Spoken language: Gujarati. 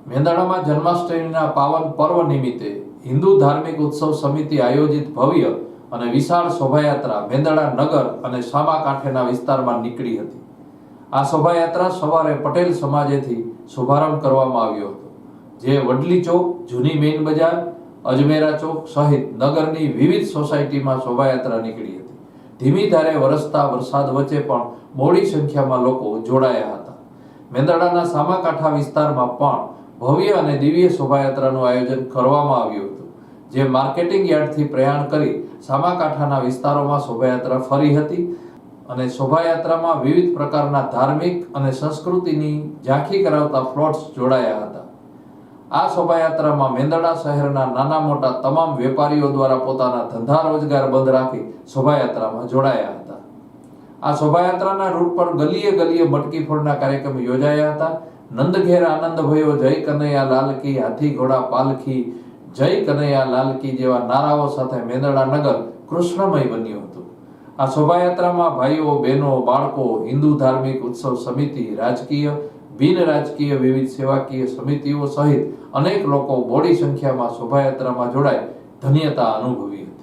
મેંદરડામાં જન્માષ્ટમીના પાવન પર્વ નિમિત્તે હિન્દુ ધાર્મિક ઉત્સવ સમિતિ આયોજિત ભવ્ય અને વિશાળ શોભાયાત્રા મેંદરડા નગર અને સામાકાંઠેના વિસ્તારમાં નીકળી હતી. આ શોભાયાત્રા સવારે પટેલ સમાજેથી શુભારંભ કરવામાં આવ્યો હતો, જે વડલી ચોક, જૂની મેઇન બજાર, અજમેરા ચોક સહિત નગરની વિવિધ સોસાયટીમાં શોભાયાત્રા નીકળી હતી. ધીમી ધારે વરસતા વરસાદ વચ્ચે પણ મોટી સંખ્યામાં લોકો જોડાયા હતા. મેંદરડાના સામાકાંઠા વિસ્તારમાં પણ ભવ્ય અને દિવ્ય શોભાયાત્રાનું આયોજન કરવામાં આવ્યું હતું, જે માર્કેટિંગ યાર્ડથી પ્રયાણ કરી સામાકાંઠાના વિસ્તારોમાં શોભાયાત્રા ફરી હતી અને શોભાયાત્રામાં વિવિધ પ્રકારના ધાર્મિક અને સંસ્કૃતિની ઝાંખી કરાવતા ફ્લોટ્સ જોડાયા હતા. આ શોભાયાત્રામાં મેંદરડા શહેરના નાના મોટા તમામ વેપારીઓ દ્વારા પોતાના ધંધા રોજગાર બંધ રાખી શોભાયાત્રામાં જોડાયા હતા. આ શોભાયાત્રાના રૂટ પર ગલીએ ગલીએ મટકી ફોડના કાર્યક્રમ યોજાયા હતા. નંદ ઘેર આનંદ ભયો, જય કનૈયા લાલ કી, હાથી ઘોડા પાલખી, જય કનૈયા લાલ કી જેવા નારાઓ સાથે મેંદરડા નગર કૃષ્ણમય બન્યું હતું. આ શોભાયાત્રામાં ભાઈઓ, બહેનો, બાળકો, હિન્દુ ધાર્મિક ઉત્સવ સમિતિ, રાજકીય, બિન રાજકીય વિવિધ સેવાકીય સમિતિઓ સહિત અનેક લોકો મોટી સંખ્યામાં શોભાયાત્રામાં જોડાઈ ધન્યતા અનુભવી હતી.